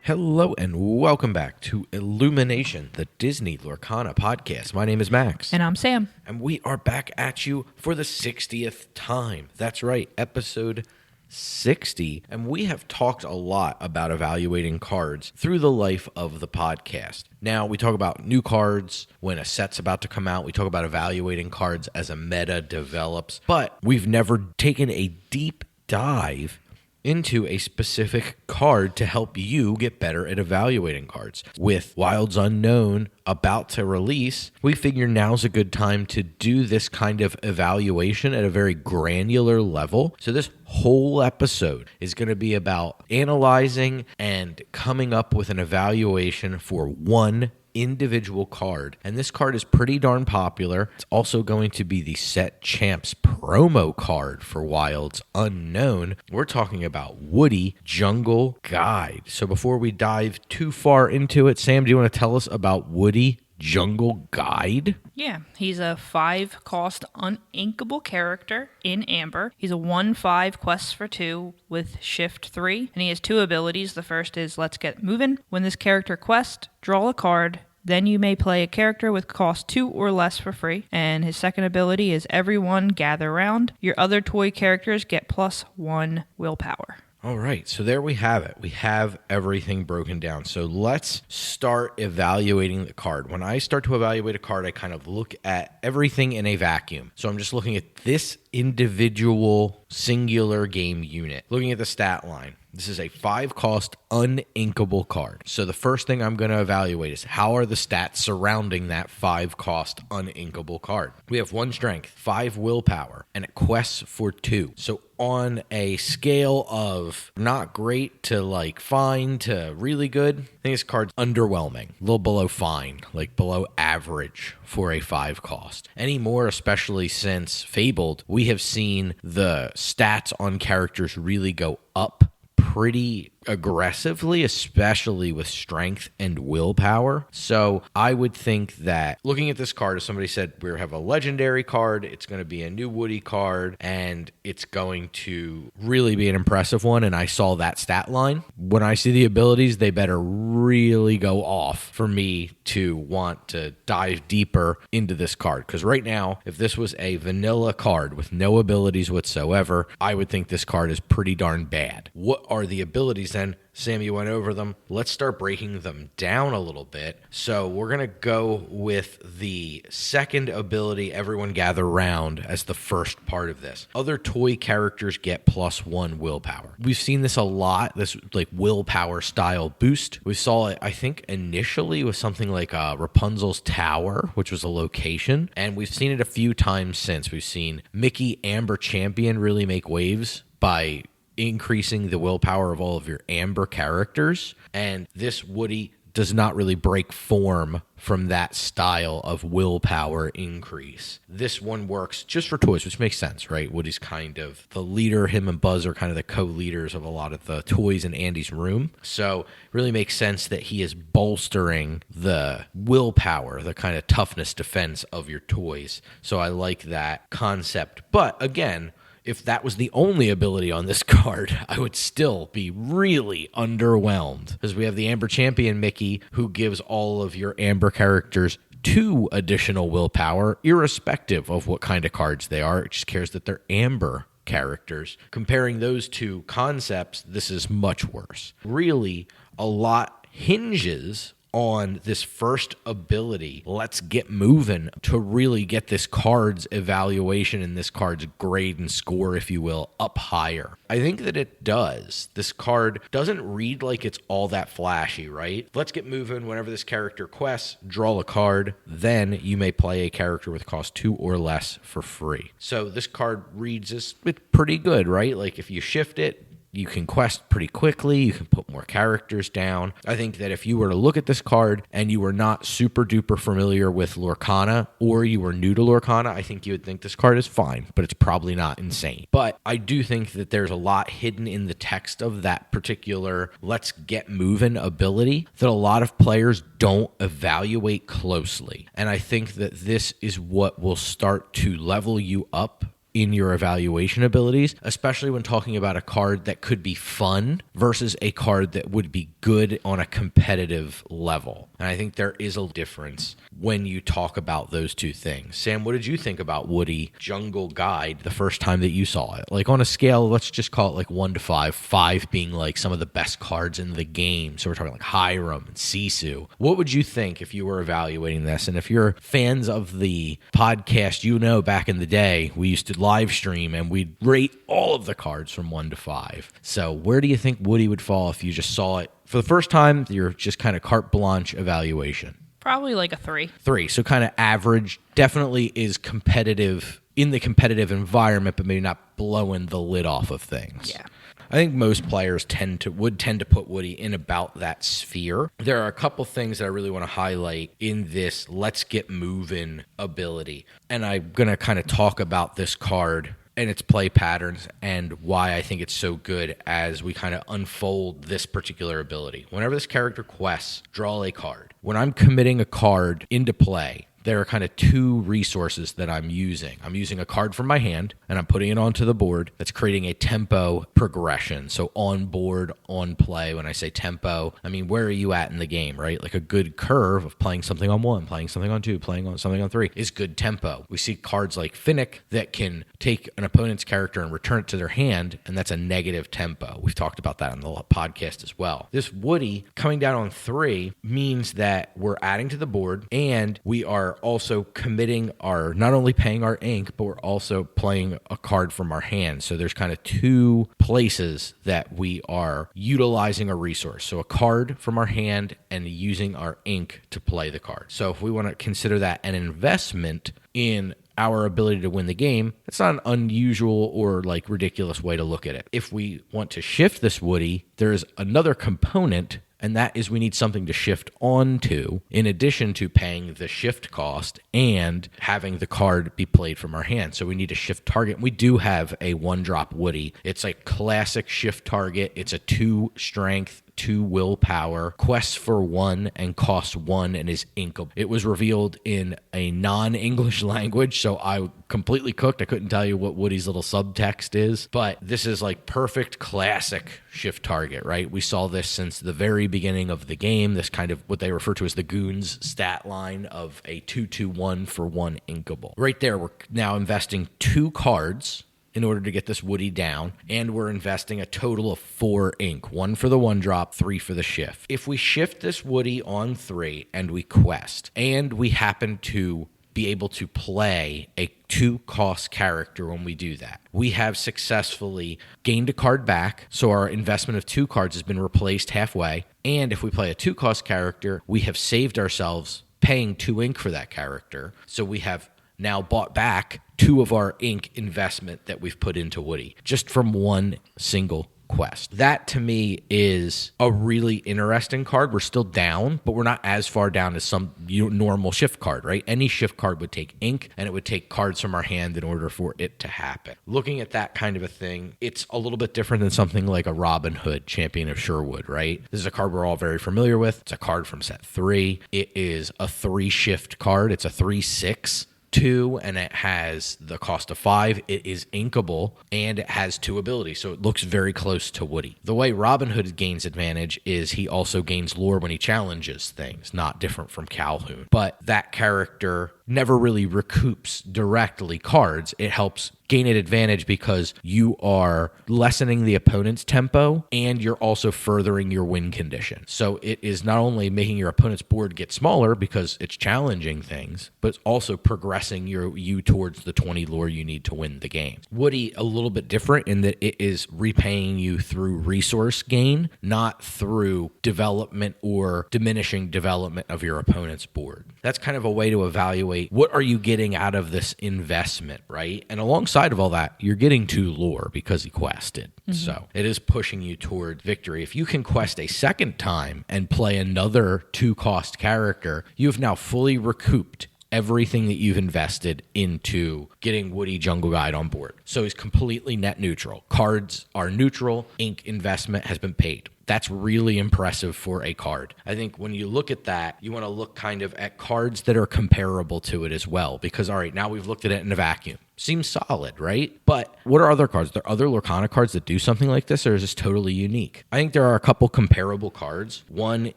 Hello and welcome back to IllumiNation, the Disney Lorcana podcast. My name is Max. And I'm Sam. And we are back at you for the 60th time. That's right, episode 60. And we have talked a lot about evaluating cards through the life of the podcast. Now, we talk about new cards when a set's about to come out. We talk about evaluating cards as a meta develops. But we've never taken a deep dive into a specific card to help you get better at evaluating cards. With Wilds Unknown about to release, we figure now's a good time to do this kind of evaluation at a very granular level. So this whole episode is going to be about analyzing and coming up with an evaluation for one individual card, and this card is pretty darn popular. It's also going to be the Set Champs promo card for Wilds Unknown. We're talking about Woody Jungle Guide. So before we dive too far into it, Sam, do you want to tell us about Woody Jungle Guide? Yeah, he's a 5-cost uninkable character in Amber. He's a 1/5 quest for 2 with Shift 3, and he has 2 abilities. The first is Let's Get Movin'. When this character quests, draw a card. Then you may play a character with cost 2 or less for free. And his second ability is Everyone Gather Round. Your other toy characters get +1 willpower. All right, so there we have it. We have everything broken down. So let's start evaluating the card. When I start to evaluate a card, I kind of look at everything in a vacuum. So I'm just looking at this individual singular game unit, looking at the stat line. This is a 5-cost uninkable card. So the first thing I'm going to evaluate is how are the stats surrounding that 5-cost uninkable card. We have 1 strength, 5 willpower, and it quests for 2. So on a scale of not great to like fine to really good, I think this card's underwhelming, a little below fine, like below average for a 5-cost. Anymore, especially since Fabled, we have seen the stats on characters really go up pretty aggressively, especially with strength and willpower. So I would think that looking at this card, if somebody said we have a legendary card, it's going to be a new Woody card, and it's going to really be an impressive one, and I saw that stat line, when I see the abilities, they better really go off for me to want to dive deeper into this card. Because right now, if this was a vanilla card with no abilities whatsoever, I would think this card is pretty darn bad. What are the abilities then? Sam, you went over them. Let's start breaking them down a little bit. So we're going to go with the second ability, Everyone Gather Round, as the first part of this. Other toy characters get +1 willpower. We've seen this a lot, this like willpower style boost. We saw it, I think, initially with something like Rapunzel's Tower, which was a location. And we've seen it a few times since. We've seen Mickey Amber Champion really make waves by increasing the willpower of all of your Amber characters, and this Woody does not really break form from that style of willpower increase. This one works just for toys, which makes sense, right? Woody's kind of the leader. Him and Buzz are kind of the co-leaders of a lot of the toys in Andy's room. So it really makes sense that he is bolstering the willpower, the kind of toughness defense of your toys. So I like that concept. But again, if that was the only ability on this card, I would still be really underwhelmed. Because we have the Amber Champion Mickey, who gives all of your Amber characters 2 additional willpower, irrespective of what kind of cards they are. It just cares that they're Amber characters. Comparing those 2 concepts, this is much worse. Really, a lot hinges on this first ability, Let's Get Moving, to really get this card's evaluation and this card's grade and score, if you will, up higher. I think that it does. This card doesn't read like it's all that flashy, right? Let's Get Moving. Whenever this character quests, draw a card. Then you may play a character with cost 2 or less for free. So this card reads it's pretty good, right? Like if you shift it, you can quest pretty quickly. You can put more characters down. I think that if you were to look at this card and you were not super duper familiar with Lorcana, or you were new to Lorcana, I think you would think this card is fine, but it's probably not insane. But I do think that there's a lot hidden in the text of that particular Let's Get Moving ability that a lot of players don't evaluate closely. And I think that this is what will start to level you up in your evaluation abilities, especially when talking about a card that could be fun versus a card that would be good on a competitive level. And I think there is a difference when you talk about those two things. Sam, what did you think about Woody Jungle Guide the first time that you saw it? Like on a scale, let's just call it like 1 to 5, 5 being like some of the best cards in the game. So we're talking like Hiram and Sisu. What would you think if you were evaluating this? And if you're fans of the podcast, you know back in the day, we used to live stream and we'd rate all of the cards from 1 to 5. So where do you think Woody would fall if you just saw it for the first time? You're just kind of carte blanche evaluation. Probably like a 3. 3. So kind of average. Definitely is competitive in the competitive environment, but maybe not blowing the lid off of things. Yeah. I think most players would tend to put Woody in about that sphere. There are a couple things that I really want to highlight in this let's get moving ability. And I'm going to kind of talk about this card and its play patterns and why I think it's so good as we kind of unfold this particular ability. Whenever this character quests, draw a card. When I'm committing a card into play, there are kind of 2 resources that I'm using. I'm using a card from my hand, and I'm putting it onto the board. That's creating a tempo progression. So on board, on play. When I say tempo, I mean, where are you at in the game, right? Like a good curve of playing something on 1, playing something on 2, playing on something on 3 is good tempo. We see cards like Finnick that can take an opponent's character and return it to their hand, and that's a negative tempo. We've talked about that on the podcast as well. This Woody coming down on 3 means that we're adding to the board, and we are also committing not only paying our ink, but we're also playing a card from our hand. So there's kind of 2 places that we are utilizing a resource. So a card from our hand and using our ink to play the card. So if we want to consider that an investment in our ability to win the game, it's not an unusual or like ridiculous way to look at it. If we want to shift this Woody, there's another component, and that is we need something to shift onto in addition to paying the shift cost and having the card be played from our hand. So we need a shift target. We do have a 1-drop Woody. It's a classic shift target. It's a 2 strength, 2 willpower, quests for 1 and costs 1 and is inkable. It was revealed in a non-English language, so I completely cooked. I couldn't tell you what Woody's little subtext is, but this is like perfect classic shift target, right? We saw this since the very beginning of the game, this kind of what they refer to as the Goons stat line of a 2/2/1 for 1 inkable. Right there, we're now investing 2 cards in order to get this Woody down, and we're investing a total of 4 ink, 1 for the 1-drop, 3 for the shift. If we shift this Woody on 3 and we quest, and we happen to be able to play a 2-cost character when we do that, we have successfully gained a card back, so our investment of 2 cards has been replaced halfway, and if we play a 2-cost character, we have saved ourselves paying 2 ink for that character, so we have now bought back 2 of our ink investment that we've put into Woody, just from 1 single quest. That to me is a really interesting card. We're still down, but we're not as far down as some normal shift card, right? Any shift card would take ink, and it would take cards from our hand in order for it to happen. Looking at that kind of a thing, it's a little bit different than something like a Robin Hood, Champion of Sherwood, right? This is a card we're all very familiar with. It's a card from set 3. It is a 3 shift card. It's a 3/6. 2, and it has the cost of 5. It is inkable, and it has 2 abilities, so it looks very close to Woody. The way Robin Hood gains advantage is he also gains lore when he challenges things, not different from Calhoun. But that character never really recoups directly cards. It helps gain an advantage because you are lessening the opponent's tempo and you're also furthering your win condition. So it is not only making your opponent's board get smaller because it's challenging things, but it's also progressing you towards the 20 lore you need to win the game. Woody, a little bit different in that it is repaying you through resource gain, not through development or diminishing development of your opponent's board. That's kind of a way to evaluate what are you getting out of this investment, right? And alongside of all that, you're getting 2 lore because he quested. Mm-hmm. So it is pushing you toward victory. If you can quest a second time and play another 2-cost character, you have now fully recouped everything that you've invested into getting Woody Jungle Guide on board. So he's completely net neutral. Cards are neutral. Ink investment has been paid. That's really impressive for a card. I think when you look at that, you want to look kind of at cards that are comparable to it as well. Because, all right, now we've looked at it in a vacuum. Seems solid, right? But what are other cards? There are other Lorcana cards that do something like this, or is this totally unique? I think there are a couple comparable cards. One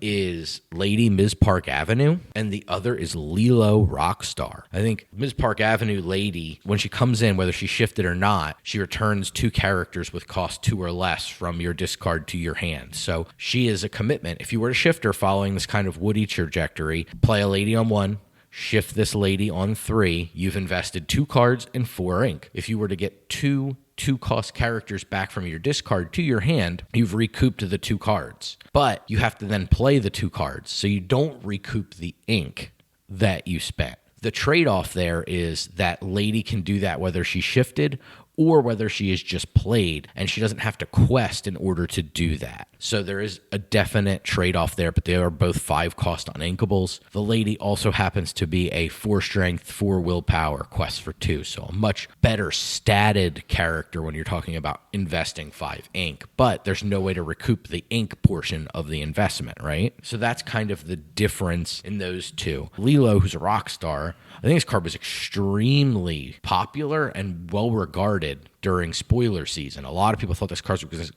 is Lady Ms. Park Avenue, and the other is Lilo Rockstar. I think Ms. Park Avenue Lady, when she comes in, whether she shifted or not, she returns 2 characters with cost 2 or less from your discard to your hand. So she is a commitment. If you were to shift her following this kind of Woody trajectory, play a lady on 1, shift this lady on 3, you've invested 2 cards and 4 ink. If you were to get 2 cost characters back from your discard to your hand, you've recouped the 2 cards. But you have to then play the 2 cards, so you don't recoup the ink that you spent. The trade-off there is that lady can do that whether she shifted or whether she is just played, and she doesn't have to quest in order to do that. So there is a definite trade-off there, but they are both 5 cost uninkables. The lady also happens to be a 4 strength, 4 willpower quest for 2, so a much better statted character when you're talking about investing 5 ink, but there's no way to recoup the ink portion of the investment, right? So that's kind of the difference in those two. Lilo, who's a rock star, I think this card was extremely popular and well-regarded during spoiler season. A lot of people thought this card was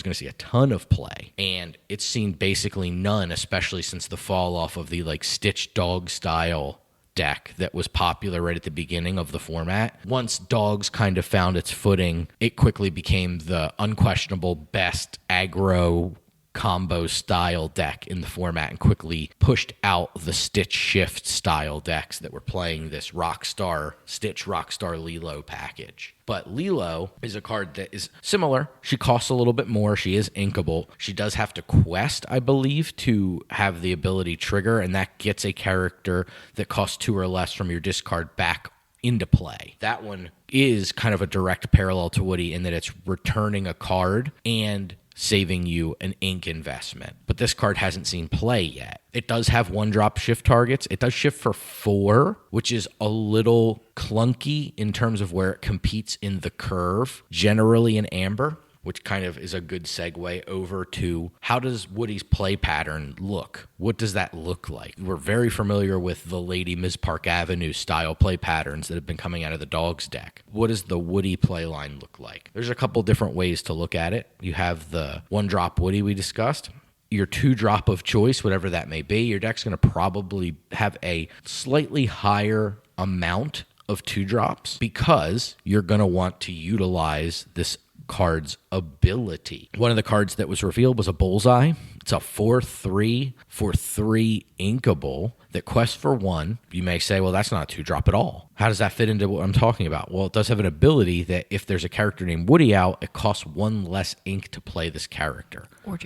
going to see a ton of play, and it's seen basically none, especially since the fall off of the Stitch Dog style deck that was popular right at the beginning of the format. Once Dogs kind of found its footing, it quickly became the unquestionable best aggro combo style deck in the format and quickly pushed out the Stitch Shift style decks that were playing this Stitch Rockstar Lilo package. But Lilo is a card that is similar. She costs a little bit more. She is inkable. She does have to quest, I believe, to have the ability trigger, and that gets a character that costs 2 or less from your discard back into play. That one is kind of a direct parallel to Woody in that it's returning a card and saving you an ink investment. But this card hasn't seen play yet. It does have 1-drop shift targets. It does shift for 4, which is a little clunky in terms of where it competes in the curve, generally in Amber, which kind of is a good segue over to how does Woody's play pattern look? What does that look like? We're very familiar with the Lady Ms. Park Avenue style play patterns that have been coming out of the Dogs deck. What does the Woody play line look like? There's a couple different ways to look at it. You have the 1-drop Woody we discussed. Your 2-drop of choice, whatever that may be. Your deck's going to probably have a slightly higher amount of 2-drops because you're going to want to utilize this card's ability. One of the cards that was revealed was a Bullseye. It's a 4/3 for 3 inkable that quests for 1. You may say, well, that's not a 2-drop at all. How does that fit into what I'm talking about? Well, it does have an ability that if there's a character named Woody out, it costs 1 less ink to play this character. Or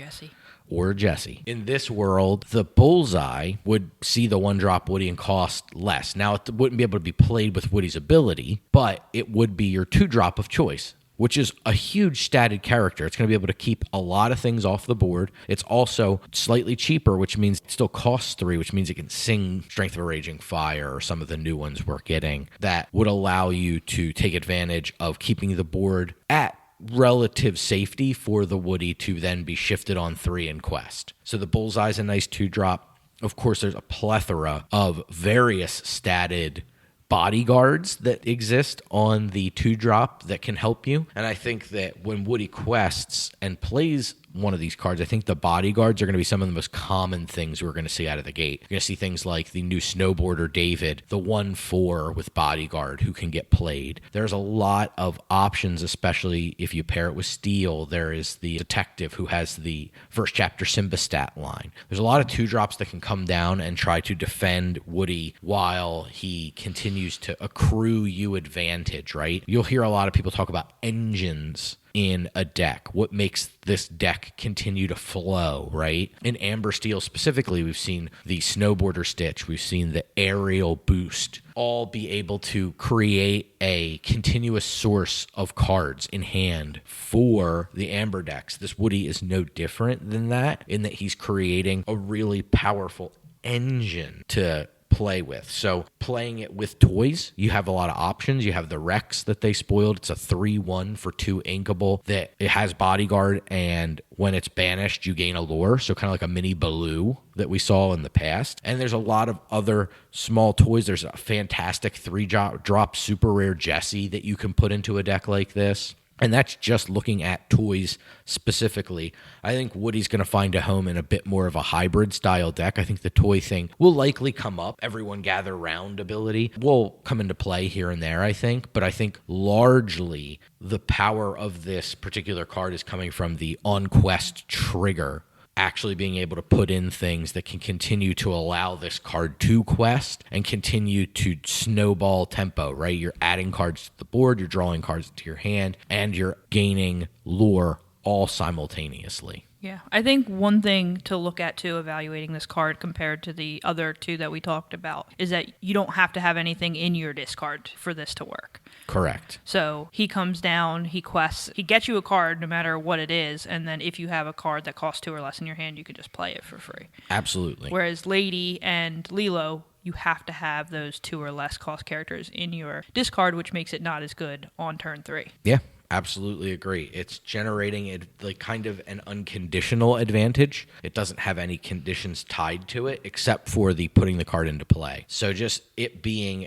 Jesse. In this world, the Bullseye would see the 1-drop Woody and cost less. Now, it wouldn't be able to be played with Woody's ability, but it would be your 2-drop of choice, which is a huge statted character. It's going to be able to keep a lot of things off the board. It's also slightly cheaper, which means it still costs 3, which means it can sing Strength of a Raging Fire or some of the new ones we're getting that would allow you to take advantage of keeping the board at relative safety for the Woody to then be shifted on 3 in quest. So the Bullseye's a nice 2-drop. Of course, there's a plethora of various statted bodyguards that exist on the 2-drop that can help you. And I think that when Woody quests and plays one of these cards, I think the bodyguards are going to be some of the most common things we're going to see out of the gate. You're going to see things like the new snowboarder David, the 1/4 with bodyguard who can get played. There's a lot of options, especially if you pair it with Steel. There is the detective who has the first chapter Simba stat line. There's a lot of 2-drops that can come down and try to defend Woody while he continues to accrue you advantage, right? You'll hear a lot of people talk about engines in a deck. What makes this deck continue to flow, right? In Amber Steel specifically, we've seen the Snowboarder Stitch, we've seen the Aerial Boost, all be able to create a continuous source of cards in hand for the Amber decks. This Woody is no different than that in that he's creating a really powerful engine to play with. So playing it with toys, you have a lot of options. You have the Rex that they spoiled. It's a 3/1 for 2 inkable that it has bodyguard, and when it's banished, you gain a lure. So kind of like a mini Baloo that we saw in the past. And there's a lot of other small toys. There's a fantastic 3-drop super rare Jessie that you can put into a deck like this. And that's just looking at toys specifically. I think Woody's going to find a home in a bit more of a hybrid style deck. I think the toy thing will likely come up. Everyone gather round ability will come into play here and there, I think. But I think largely the power of this particular card is coming from the on-quest trigger, actually being able to put in things that can continue to allow this card to quest and continue to snowball tempo, right? You're adding cards to the board, you're drawing cards into your hand, and you're gaining lore all simultaneously. Yeah, I think one thing to look at too, evaluating this card compared to the other two that we talked about, is that you don't have to have anything in your discard for this to work. Correct. So he comes down, he quests, he gets you a card no matter what it is, and then if you have a card that costs 2 or less in your hand, you can just play it for free. Absolutely. Whereas Lady and Lilo, you have to have those 2 or less cost characters in your discard, which makes it not as good on turn 3. Yeah. Absolutely agree. It's generating like kind of an unconditional advantage. It doesn't have any conditions tied to it except for the putting the card into play. So just it being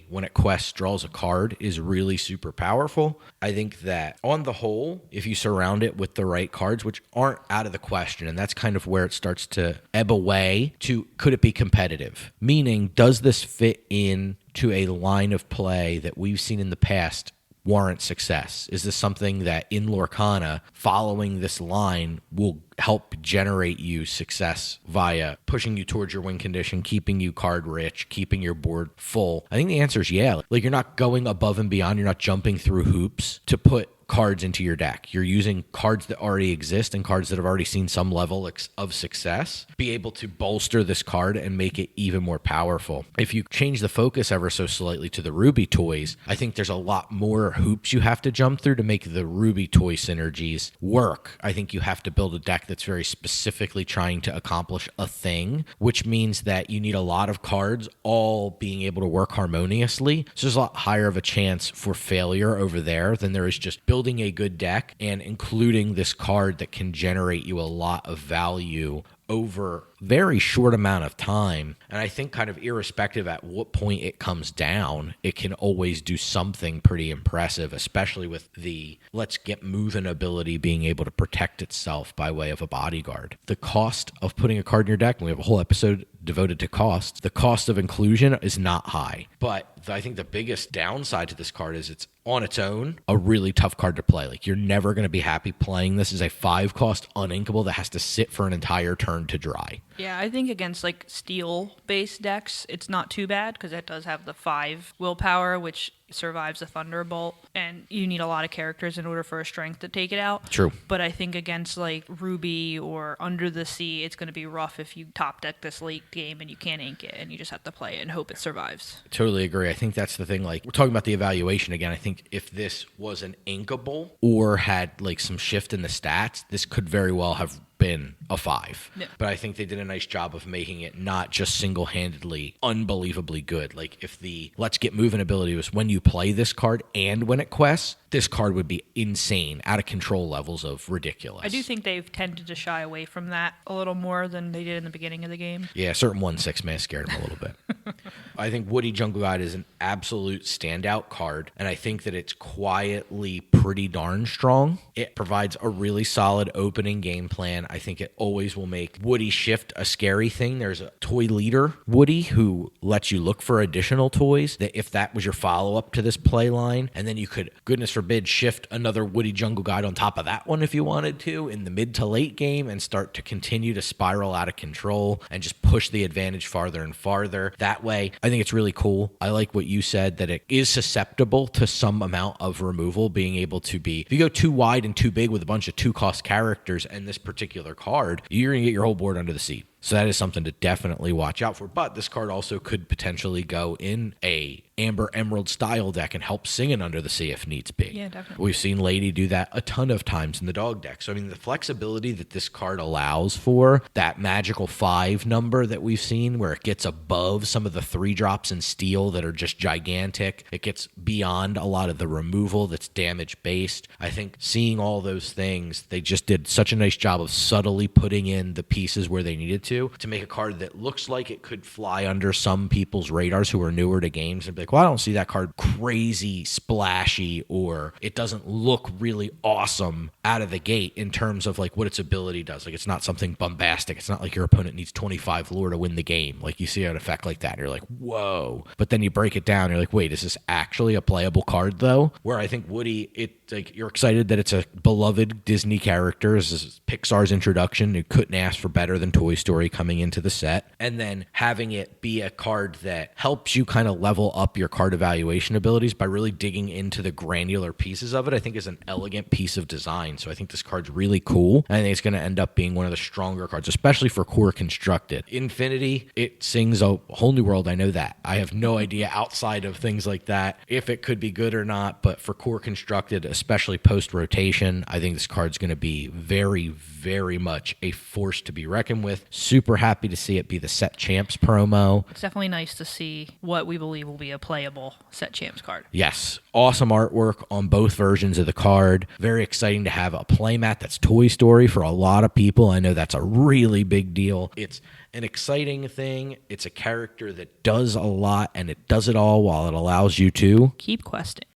when it quests, draws a card is really super powerful. I think that on the whole, if you surround it with the right cards, which aren't out of the question, and that's kind of where it starts to ebb away to, could it be competitive? Meaning, does this fit in to a line of play that we've seen in the past warrant success? Is this something that in Lorcana, following this line will help generate you success via pushing you towards your win condition, keeping you card rich, keeping your board full? I think the answer is yeah. Like, you're not going above and beyond. You're not jumping through hoops to put cards into your deck. You're using cards that already exist and cards that have already seen some level of success. Be able to bolster this card and make it even more powerful. If you change the focus ever so slightly to the Ruby toys, I think there's a lot more hoops you have to jump through to make the Ruby toy synergies work. I think you have to build a deck that's very specifically trying to accomplish a thing, which means that you need a lot of cards all being able to work harmoniously. So there's a lot higher of a chance for failure over there than there is just building a good deck and including this card that can generate you a lot of value over very short amount of time. And I think kind of irrespective at what point it comes down, it can always do something pretty impressive, especially with the let's get moving ability being able to protect itself by way of a bodyguard. The cost of putting a card in your deck, and we have a whole episode devoted to cost, the cost of inclusion is not high. But I think the biggest downside to this card is it's on its own a really tough card to play. Like, you're never going to be happy playing this as a 5-cost uninkable that has to sit for an entire turn to dry. Yeah, I think against like steel-based decks, it's not too bad because it does have the 5 willpower, which survives a Thunderbolt, and you need a lot of characters in order for a strength to take it out. True. But I think against like Ruby or Under the Sea, it's going to be rough if you top deck this late game and you can't ink it, and you just have to play it and hope it survives. Totally agree. I think that's the thing. Like, we're talking about the evaluation again. I think if this was an inkable or had like some shift in the stats, this could very well have been a 5. Yeah. But I think they did a nice job of making it not just single-handedly unbelievably good. Like, if the let's get moving ability was when you play this card and when it quests, this card would be insane, out of control levels of ridiculous. I do think they've tended to shy away from that a little more than they did in the beginning of the game. Yeah, certain 1/6 man scared him a little bit. I think Woody Jungle Guide is an absolute standout card, and I think that it's quietly pretty darn strong. It provides a really solid opening game plan. I think it always will make Woody shift a scary thing. There's a toy leader, Woody, who lets you look for additional toys, that if that was your follow-up to this play line, and then you could, goodness forbid, shift another Woody Jungle Guide on top of that one if you wanted to in the mid to late game and start to continue to spiral out of control and just push the advantage farther and farther. That way, I think it's really cool. I like what you said, that it is susceptible to some amount of removal, being able to be, if you go too wide and too big with a bunch of 2-cost characters and this particular card, you're going to get your whole board under the seat. So that is something to definitely watch out for. But this card also could potentially go in a Amber Emerald style deck and help Singing Under the Sea if needs be. Yeah, definitely. We've seen Lady do that a ton of times in the dog deck. So, I mean, the flexibility that this card allows for, that magical 5 number that we've seen where it gets above some of the 3-drops in steel that are just gigantic. It gets beyond a lot of the removal that's damage-based. I think seeing all those things, they just did such a nice job of subtly putting in the pieces where they needed to make a card that looks like it could fly under some people's radars who are newer to games and be like, well, I don't see that card crazy, splashy, or it doesn't look really awesome out of the gate in terms of like what its ability does. Like, it's not something bombastic. It's not like your opponent needs 25 lore to win the game. Like, you see an effect like that and you're like, whoa. But then you break it down and you're like, wait, is this actually a playable card though? Where I think Woody, like, you're excited that it's a beloved Disney character. This is Pixar's introduction. You couldn't ask for better than Toy Story coming into the set. And then having it be a card that helps you kind of level up your card evaluation abilities by really digging into the granular pieces of it, I think is an elegant piece of design. So I think this card's really cool. And I think it's going to end up being one of the stronger cards, especially for core constructed. Infinity, it sings a whole new world. I know that. I have no idea outside of things like that if it could be good or not. But for core constructed, especially post-rotation, I think this card's going to be very, very much a force to be reckoned with. Super happy to see it be the Set Champs promo. It's definitely nice to see what we believe will be a playable Set Champs card. Yes. Awesome artwork on both versions of the card. Very exciting to have a playmat that's Toy Story for a lot of people. I know that's a really big deal. It's an exciting thing. It's a character that does a lot, and it does it all while it allows you to keep questing.